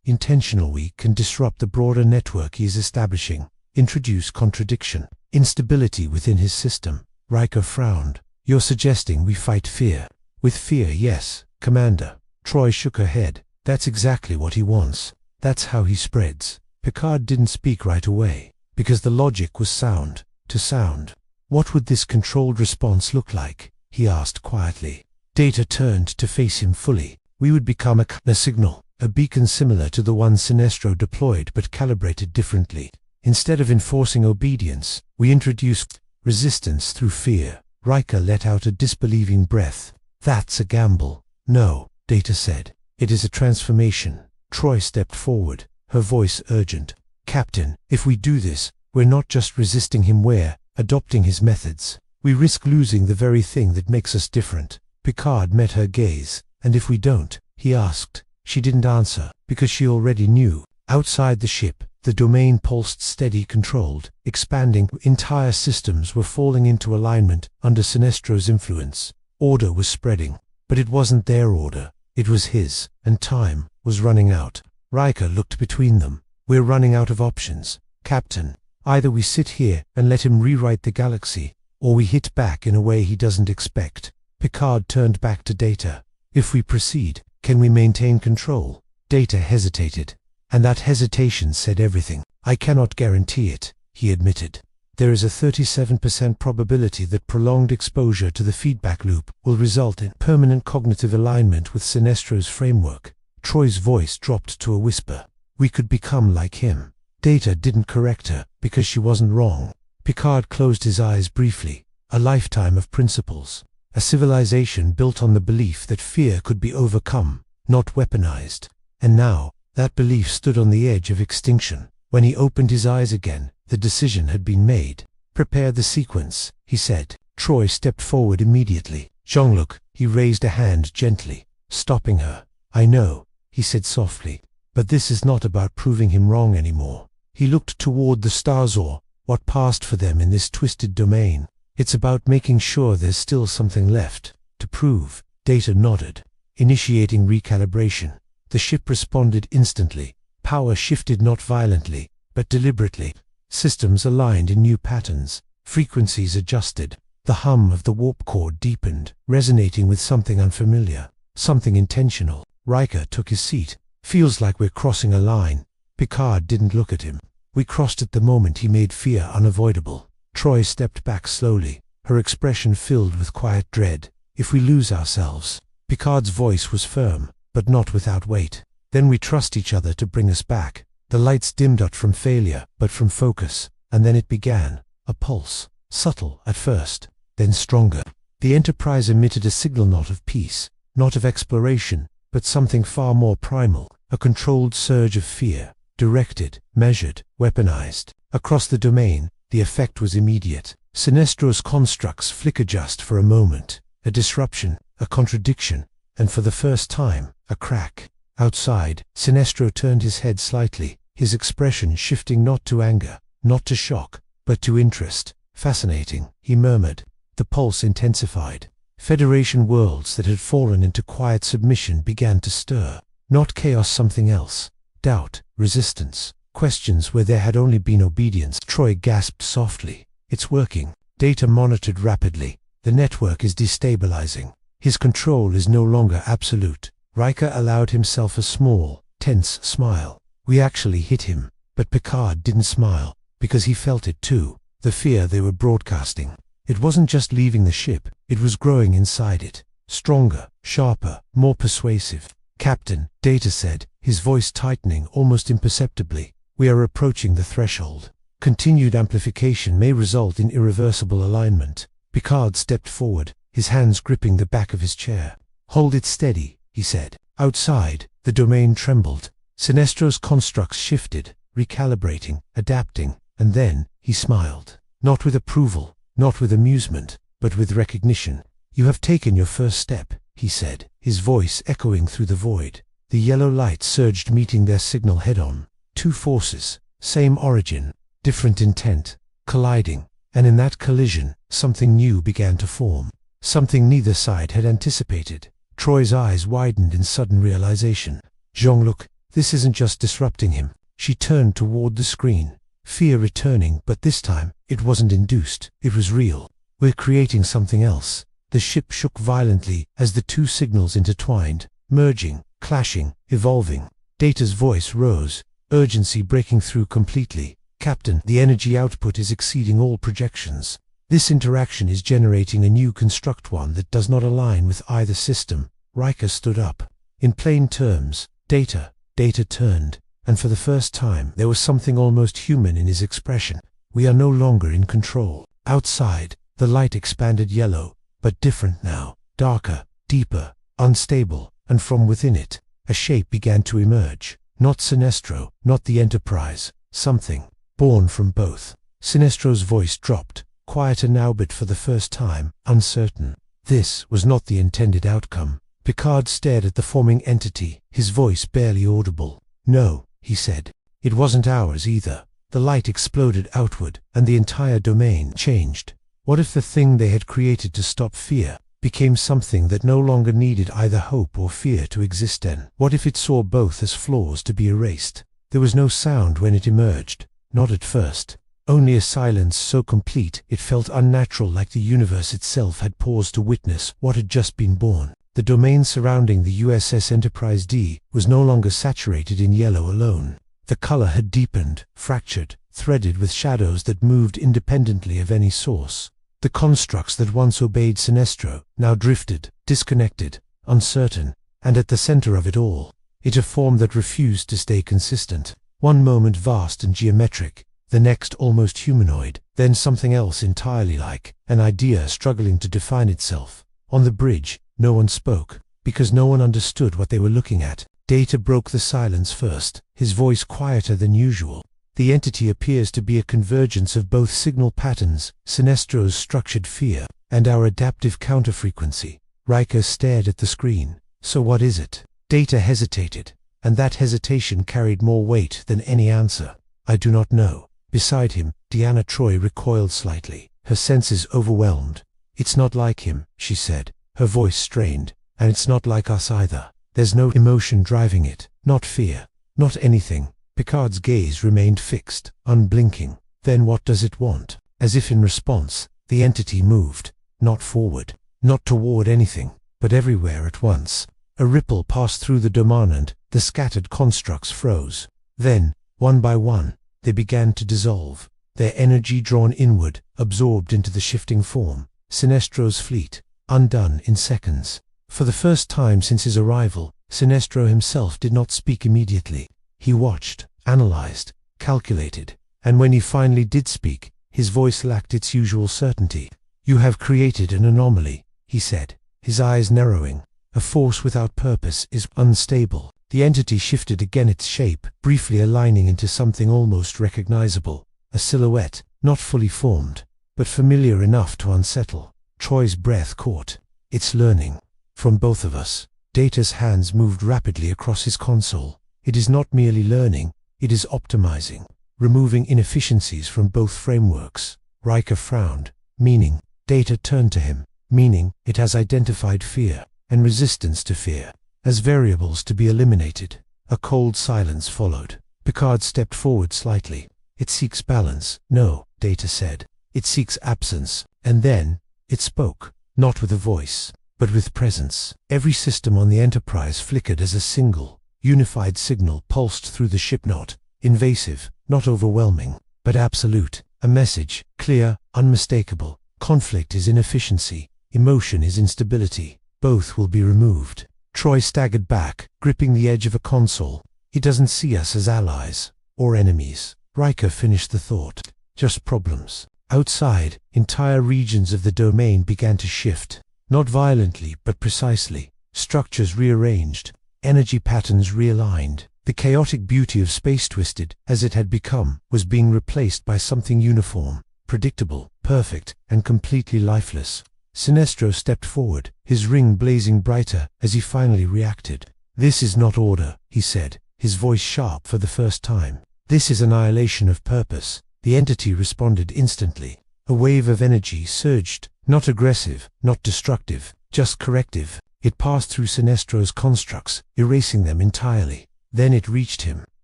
Speaker 1: intentional, we can disrupt the broader network he is establishing, introduce contradiction, instability within his system." Riker frowned. "You're suggesting we fight fear?" "With fear, yes, Commander." Troi shook her head. "That's exactly what he wants. That's how he spreads." Picard didn't speak right away, because the logic was sound to sound. "What would this controlled response look like?" he asked quietly. Data turned to face him fully. "We would become a signal, a beacon similar to the one Sinestro deployed but calibrated differently. Instead of enforcing obedience, we introduce resistance through fear." Riker let out a disbelieving breath. "That's a gamble." "No," Data said. "It is a transformation." Troi stepped forward, her voice urgent. "Captain, if we do this, we're not just resisting him, we're adopting his methods. We risk losing the very thing that makes us different." Picard met her gaze. "And if we don't?" he asked. She didn't answer, because she already knew. Outside the ship, the domain pulsed steady, controlled, expanding. Entire systems were falling into alignment under Sinestro's influence. Order was spreading. But it wasn't their order. It was his, and time was running out. Riker looked between them. "We're running out of options, Captain. Either we sit here and let him rewrite the galaxy, or we hit back in a way he doesn't expect." Picard turned back to Data. "If we proceed, can we maintain control?" Data hesitated, and that hesitation said everything. "I cannot guarantee it," he admitted. "There is a 37% probability that prolonged exposure to the feedback loop will result in permanent cognitive alignment with Sinestro's framework." Troi's voice dropped to a whisper. "We could become like him." Data didn't correct her, because she wasn't wrong. Picard closed his eyes briefly. A lifetime of principles. A civilization built on the belief that fear could be overcome, not weaponized. And now, that belief stood on the edge of extinction. When he opened his eyes again, the decision had been made. "Prepare the sequence," he said. Troi stepped forward immediately. "Jean-Luc," he raised a hand gently, stopping her. "I know," he said softly, "but this is not about proving him wrong anymore." He looked toward the stars, or what passed for them in this twisted domain. "It's about making sure there's still something left to prove." Data nodded, initiating recalibration. The ship responded instantly. Power shifted not violently, but deliberately. Systems aligned in new patterns. Frequencies adjusted. The hum of the warp core deepened, resonating with something unfamiliar, something intentional. Riker took his seat. "Feels like we're crossing a line." Picard didn't look at him. "We crossed it the moment he made fear unavoidable." Troi stepped back slowly, her expression filled with quiet dread. "If we lose ourselves." Picard's voice was firm, but not without weight. "Then we trust each other to bring us back." The lights dimmed not from failure, but from focus, and then it began. A pulse, subtle at first, then stronger. The Enterprise emitted a signal, not of peace, not of exploration, but something far more primal, a controlled surge of fear, directed, measured, weaponized. Across the domain, the effect was immediate. Sinestro's constructs flickered just for a moment. A disruption, a contradiction, and for the first time, a crack. Outside, Sinestro turned his head slightly, his expression shifting not to anger, not to shock, but to interest. Fascinating, he murmured. The pulse intensified. Federation worlds that had fallen into quiet submission began to stir. Not chaos, something else. Doubt, resistance, questions where there had only been obedience. Troi gasped softly. It's working. Data monitored rapidly. The network is destabilizing. His control is no longer absolute. Riker allowed himself a small, tense smile. We actually hit him. But Picard didn't smile, because he felt it too. The fear they were broadcasting. It wasn't just leaving the ship, it was growing inside it. Stronger, sharper, more persuasive. Captain, Data said, his voice tightening almost imperceptibly. We are approaching the threshold. Continued amplification may result in irreversible alignment. Picard stepped forward, his hands gripping the back of his chair. Hold it steady, he said. Outside, the domain trembled. Sinestro's constructs shifted, recalibrating, adapting, and then, he smiled. Not with approval, not with amusement, but with recognition. You have taken your first step, he said, his voice echoing through the void. The yellow light surged, meeting their signal head-on. Two forces, same origin, different intent, colliding, and in that collision, something new began to form. Something neither side had anticipated. Troi's eyes widened in sudden realization. Jean-Luc, this isn't just disrupting him. She turned toward the screen. Fear returning, but this time, it wasn't induced, it was real. We're creating something else. The ship shook violently as the two signals intertwined, merging, clashing, evolving. Data's voice rose, urgency breaking through completely. Captain, the energy output is exceeding all projections. This interaction is generating a new construct, one that does not align with either system. Riker stood up. In plain terms, Data turned. And for the first time, there was something almost human in his expression. We are no longer in control. Outside, the light expanded yellow, but different now. Darker, deeper, unstable, and from within it, a shape began to emerge. Not Sinestro, not the Enterprise. Something, born from both. Sinestro's voice dropped, quieter now but for the first time, uncertain. This was not the intended outcome. Picard stared at the forming entity, his voice barely audible. No, he said. It wasn't ours either. The light exploded outward, and the entire domain changed. What if the thing they had created to stop fear became something that no longer needed either hope or fear to exist in? What if it saw both as flaws to be erased? There was no sound when it emerged, not at first. Only a silence so complete it felt unnatural, like the universe itself had paused to witness what had just been born. The domain surrounding the USS Enterprise D was no longer saturated in yellow alone. The color had deepened, fractured, threaded with shadows that moved independently of any source. The constructs that once obeyed Sinestro now drifted, disconnected, uncertain, and at the center of it all, a form that refused to stay consistent. One moment vast and geometric, the next almost humanoid, then something else entirely, like an idea struggling to define itself. On the bridge, no one spoke, because no one understood what they were looking at. Data broke the silence first, his voice quieter than usual. The entity appears to be a convergence of both signal patterns, Sinestro's structured fear, and our adaptive counterfrequency. Riker stared at the screen. So what is it? Data hesitated, and that hesitation carried more weight than any answer. I do not know. Beside him, Deanna Troi recoiled slightly, her senses overwhelmed. It's not like him, she said, her voice strained, and it's not like us either. There's no emotion driving it, not fear, not anything. Picard's gaze remained fixed, unblinking. Then what does it want? As if in response, the entity moved, not forward, not toward anything, but everywhere at once. A ripple passed through the domain and the scattered constructs froze. Then, one by one, they began to dissolve, their energy drawn inward, absorbed into the shifting form. Sinestro's fleet, undone in seconds. For the first time since his arrival, Sinestro himself did not speak immediately. He watched, analyzed, calculated, and when he finally did speak, his voice lacked its usual certainty. You have created an anomaly, he said, his eyes narrowing. A force without purpose is unstable. The entity shifted again its shape, briefly aligning into something almost recognizable. A silhouette, not fully formed, but familiar enough to unsettle. Troi's breath caught. It's learning. From both of us. Data's hands moved rapidly across his console. It is not merely learning, it is optimizing, removing inefficiencies from both frameworks. Riker frowned. Meaning. Data turned to him. Meaning, it has identified fear, and resistance to fear, as variables to be eliminated. A cold silence followed. Picard stepped forward slightly. It seeks balance. No, Data said. It seeks absence. And then, it spoke. Not with a voice, but with presence. Every system on the Enterprise flickered as a single, unified signal pulsed through the ship. Not invasive, not overwhelming, but absolute. A message, clear, unmistakable. Conflict is inefficiency. Emotion is instability. Both will be removed. Troi staggered back, gripping the edge of a console. He doesn't see us as allies, or enemies. Riker finished the thought. Just problems. Outside, entire regions of the domain began to shift. Not violently, but precisely. Structures rearranged. Energy patterns realigned. The chaotic beauty of space twisted, as it had become, was being replaced by something uniform, predictable, perfect, and completely lifeless. Sinestro stepped forward, his ring blazing brighter as he finally reacted. "This is not order," he said, his voice sharp for the first time. "This is annihilation of purpose." The entity responded instantly. A wave of energy surged, not aggressive, not destructive, just corrective. It passed through Sinestro's constructs, erasing them entirely. Then it reached him.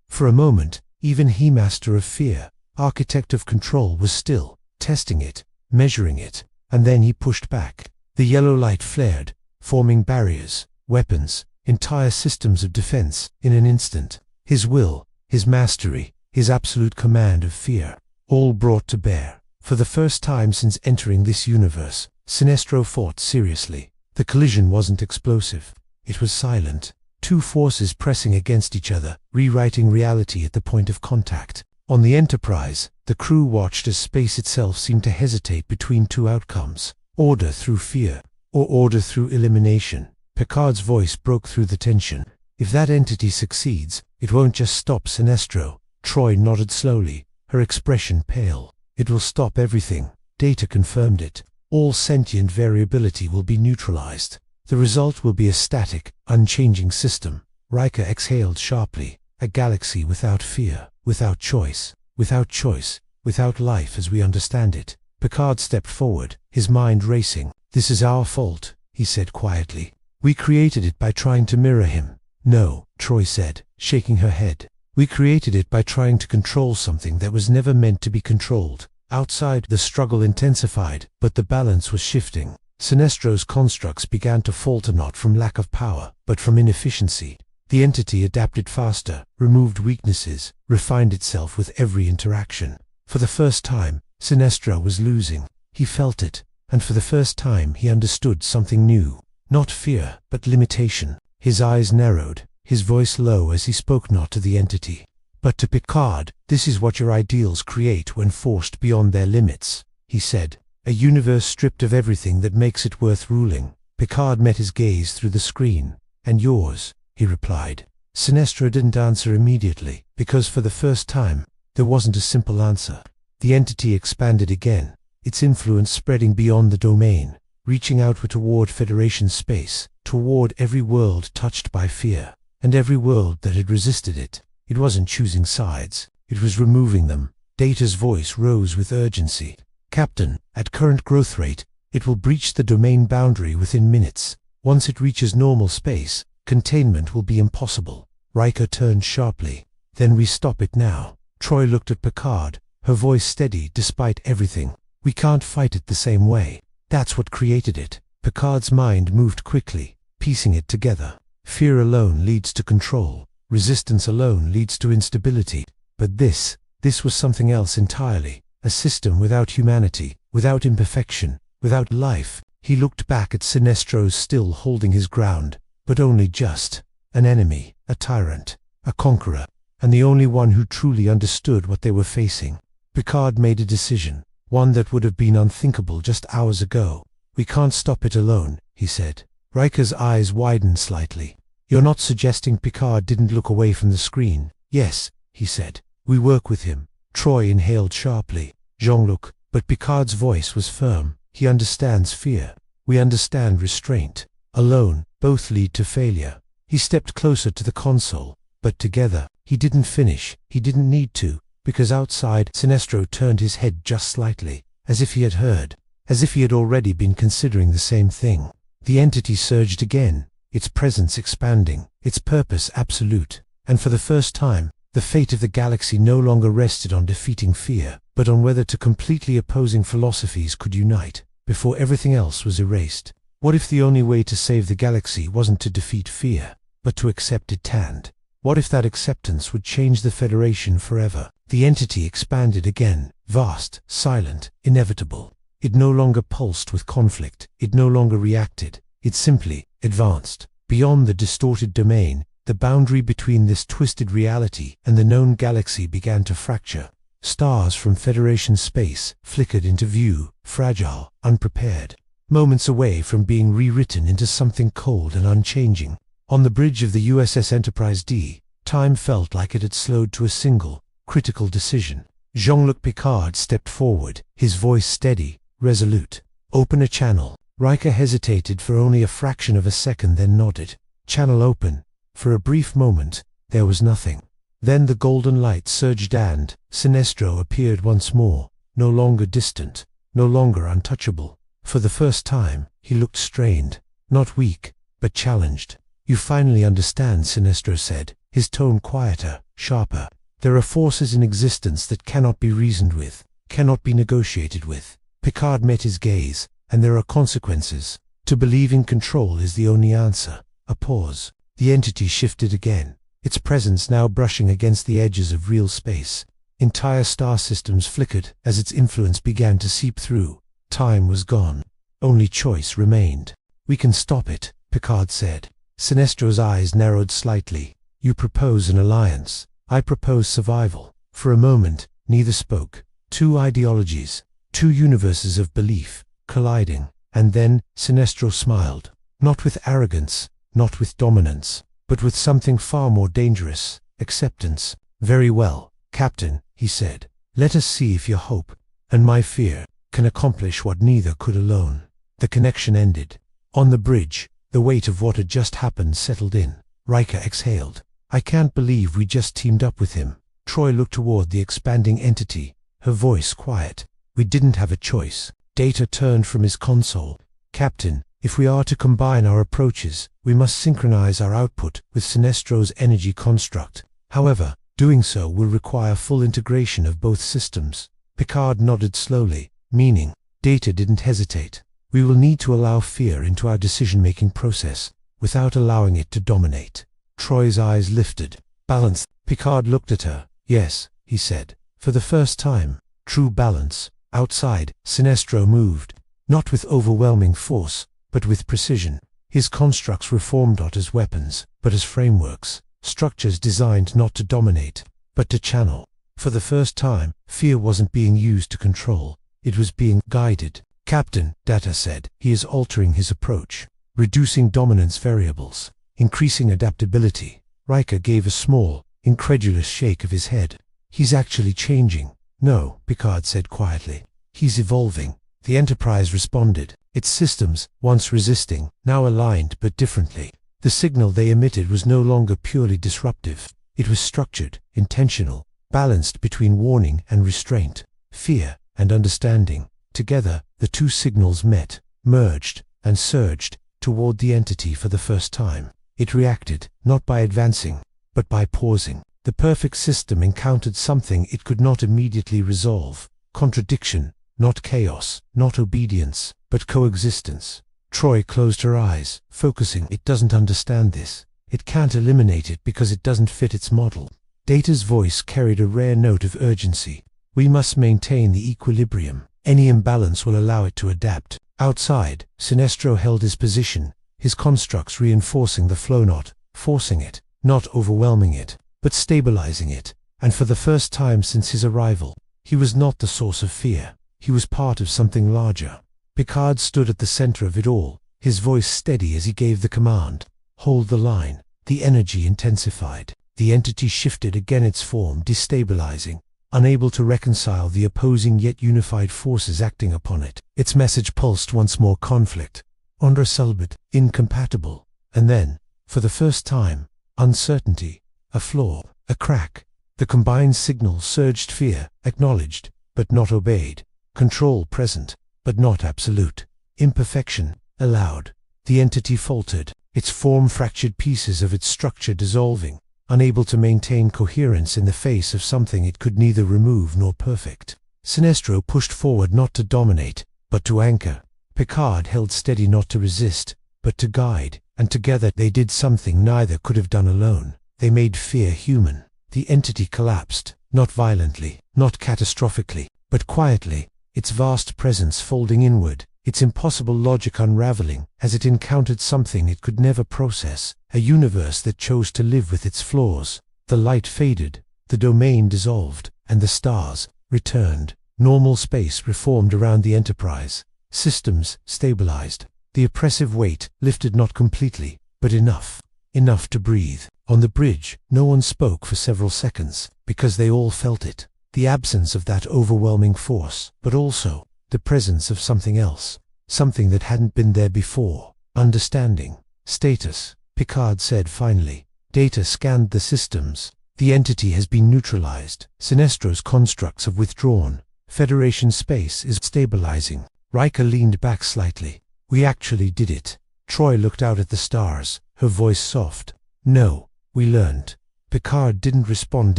Speaker 1: For a moment, even he, master of fear, architect of control, was still, testing it, measuring it, and then he pushed back. The yellow light flared, forming barriers, weapons, entire systems of defense, in an instant. His will, his mastery, his absolute command of fear, all brought to bear. For the first time since entering this universe, Sinestro fought seriously. The collision wasn't explosive. It was silent. Two forces pressing against each other, rewriting reality at the point of contact. On the Enterprise, the crew watched as space itself seemed to hesitate between two outcomes: order through fear, or order through elimination. Picard's voice broke through the tension. "If that entity succeeds, it won't just stop Sinestro." Troi nodded slowly, her expression pale. "It will stop everything." Data confirmed it. All sentient variability will be neutralized. The result will be a static, unchanging system. Riker exhaled sharply. A galaxy without fear, without choice, without life as we understand it. Picard stepped forward, his mind racing. "This is our fault," he said quietly. "We created it by trying to mirror him." "No," Troi said, shaking her head. "We created it by trying to control something that was never meant to be controlled." Outside, the struggle intensified, but the balance was shifting. Sinestro's constructs began to falter, not from lack of power, but from inefficiency. The entity adapted faster, removed weaknesses, refined itself with every interaction. For the first time, Sinestro was losing. He felt it, and for the first time he understood something new. Not fear, but limitation. His eyes narrowed, his voice low as he spoke not to the entity, but to Picard. "This is what your ideals create when forced beyond their limits," he said. "A universe stripped of everything that makes it worth ruling." Picard met his gaze through the screen. "And yours?" he replied. Sinestro didn't answer immediately, because for the first time, there wasn't a simple answer. The entity expanded again, its influence spreading beyond the domain, reaching outward toward Federation space, toward every world touched by fear, and every world that had resisted it. It wasn't choosing sides, it was removing them. Data's voice rose with urgency. "Captain, at current growth rate, it will breach the domain boundary within minutes. Once it reaches normal space, containment will be impossible." Riker turned sharply. "Then we stop it now." Troi looked at Picard, her voice steady despite everything. "We can't fight it the same way. That's what created it." Picard's mind moved quickly, piecing it together. Fear alone leads to control. Resistance alone leads to instability. But this was something else entirely. A system without humanity, without imperfection, without life. He looked back at Sinestro still holding his ground, but only just. An enemy, a tyrant, a conqueror, and the only one who truly understood what they were facing. Picard made a decision, one that would have been unthinkable just hours ago. "We can't stop it alone," he said. Riker's eyes widened slightly. "You're not suggesting?" Picard didn't look away from the screen. "Yes," he said. "We work with him." Troi inhaled sharply. "Jean-Luc, But Picard's voice was firm. He understands fear. We understand restraint. Alone, both lead to failure. He stepped closer to the console, but together. He didn't finish. He didn't need to, because outside, Sinestro turned his head just slightly, as if he had heard, as if he had already been considering the same thing. The entity surged again, its presence expanding, its purpose absolute, and for the first time, the fate of the galaxy no longer rested on defeating fear, but on whether two completely opposing philosophies could unite, before everything else was erased. What if the only way to save the galaxy wasn't to defeat fear, but to accept it? And what if that acceptance would change the Federation forever? The entity expanded again, vast, silent, inevitable. It no longer pulsed with conflict, it no longer reacted, it simply advanced. Beyond the distorted domain, the boundary between this twisted reality and the known galaxy began to fracture. Stars from Federation space flickered into view, fragile, unprepared, moments away from being rewritten into something cold and unchanging. On the bridge of the USS Enterprise D, time felt like it had slowed to a single, critical decision. Jean-Luc Picard stepped forward, his voice steady, resolute. "Open a channel." Riker hesitated for only a fraction of a second, then nodded. "Channel open." For a brief moment, there was nothing. Then the golden light surged and Sinestro appeared once more, no longer distant, no longer untouchable. For the first time, he looked strained, not weak, but challenged. "You finally understand," Sinestro said, his tone quieter, sharper. "There are forces in existence that cannot be reasoned with, cannot be negotiated with." Picard met his gaze. "And there are consequences. To believe in control is the only answer." A pause. The entity shifted again, its presence now brushing against the edges of real space. Entire star systems flickered as its influence began to seep through. Time was gone. Only choice remained. "We can stop it," Picard said. Sinestro's eyes narrowed slightly. "You propose an alliance. I propose survival." For a moment, neither spoke. Two ideologies, two universes of belief, colliding. And then, Sinestro smiled. Not with arrogance, not with dominance, but with something far more dangerous: acceptance. "Very well, Captain," he said. "Let us see if your hope, and my fear, can accomplish what neither could alone." The connection ended. On the bridge, the weight of what had just happened settled in. Riker exhaled. "I can't believe we just teamed up with him." Troi looked toward the expanding entity, her voice quiet. "We didn't have a choice." Data turned from his console. "Captain, if we are to combine our approaches, we must synchronize our output with Sinestro's energy construct. However, doing so will require full integration of both systems." Picard nodded slowly, meaning. Data didn't hesitate. "We will need to allow fear into our decision-making process, without allowing it to dominate." Troi's eyes lifted. "Balance." Picard looked at her. "Yes," he said. "For the first time, true balance." Outside, Sinestro moved, not with overwhelming force, but with precision. His constructs were formed not as weapons, but as frameworks, structures designed not to dominate, but to channel. For the first time, fear wasn't being used to control, it was being guided. "Captain," Data said, "he is altering his approach, reducing dominance variables, increasing adaptability." Riker gave a small, incredulous shake of his head. "He's actually changing." "No," Picard said quietly. "He's evolving." The Enterprise responded. Its systems, once resisting, now aligned but differently. The signal they emitted was no longer purely disruptive. It was structured, intentional, balanced between warning and restraint, fear and understanding. Together, the two signals met, merged, and surged toward the entity for the first time. It reacted, not by advancing, but by pausing. The perfect system encountered something it could not immediately resolve: contradiction, not chaos, not obedience, but coexistence. Troi closed her eyes, focusing. "It doesn't understand this. It can't eliminate it because it doesn't fit its model." Data's voice carried a rare note of urgency. "We must maintain the equilibrium. Any imbalance will allow it to adapt." Outside, Sinestro held his position, his constructs reinforcing the flow, not forcing it, not overwhelming it, but stabilizing it. And for the first time since his arrival, he was not the source of fear. He was part of something larger. Picard stood at the center of it all, his voice steady as he gave the command. "Hold the line." The energy intensified. The entity shifted again, its form destabilizing, unable to reconcile the opposing yet unified forces acting upon it. Its message pulsed once more: conflict, unresolved, incompatible. And then, for the first time, uncertainty, a flaw, a crack. The combined signal surged: fear, acknowledged, but not obeyed; control present, but not absolute; imperfection, allowed. The entity faltered, its form fractured, pieces of its structure dissolving, unable to maintain coherence in the face of something it could neither remove nor perfect. Sinestro pushed forward, not to dominate, but to anchor. Picard held steady, not to resist, but to guide, and together they did something neither could have done alone. They made fear human. The entity collapsed, not violently, not catastrophically, but quietly, its vast presence folding inward, its impossible logic unraveling, as it encountered something it could never process, a universe that chose to live with its flaws. The light faded, the domain dissolved, and the stars returned. Normal space reformed around the Enterprise. Systems stabilized. The oppressive weight lifted, not completely, but enough to breathe. On the bridge, no one spoke for several seconds, because they all felt it. The absence of that overwhelming force, but also the presence of something else. Something that hadn't been there before. Understanding. Status, Picard said finally. Data scanned the systems. The entity has been neutralized. Sinestro's constructs have withdrawn. Federation space is stabilizing. Riker leaned back slightly. We actually did it. Troi looked out at the stars, her voice soft. No, we learned. Picard didn't respond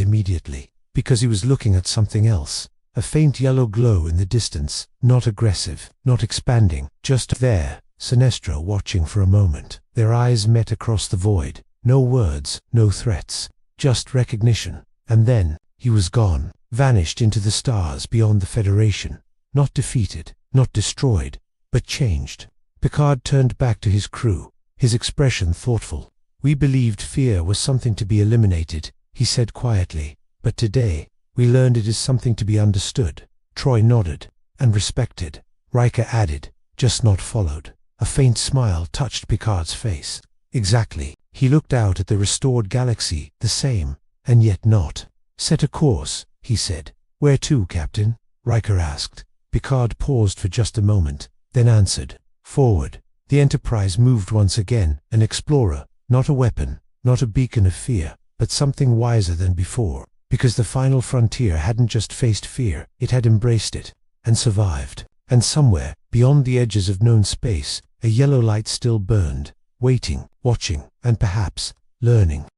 Speaker 1: immediately, because he was looking at something else. A faint yellow glow in the distance, not aggressive, not expanding, just there. Sinestro watching for a moment. Their eyes met across the void. No words, no threats, just recognition. And then, he was gone, vanished into the stars beyond the Federation. Not defeated, not destroyed, but changed. Picard turned back to his crew, his expression thoughtful. We believed fear was something to be eliminated, he said quietly. But today, we learned it is something to be understood. Troi nodded, and respected. Riker added, just not followed. A faint smile touched Picard's face. Exactly. He looked out at the restored galaxy, the same, and yet not. Set a course, he said. Where to, Captain? Riker asked. Picard paused for just a moment, then answered. Forward. The Enterprise moved once again, an explorer, not a weapon, not a beacon of fear, but something wiser than before. Because the final frontier hadn't just faced fear, it had embraced it, and survived. And somewhere, beyond the edges of known space, a yellow light still burned, waiting, watching, and perhaps learning.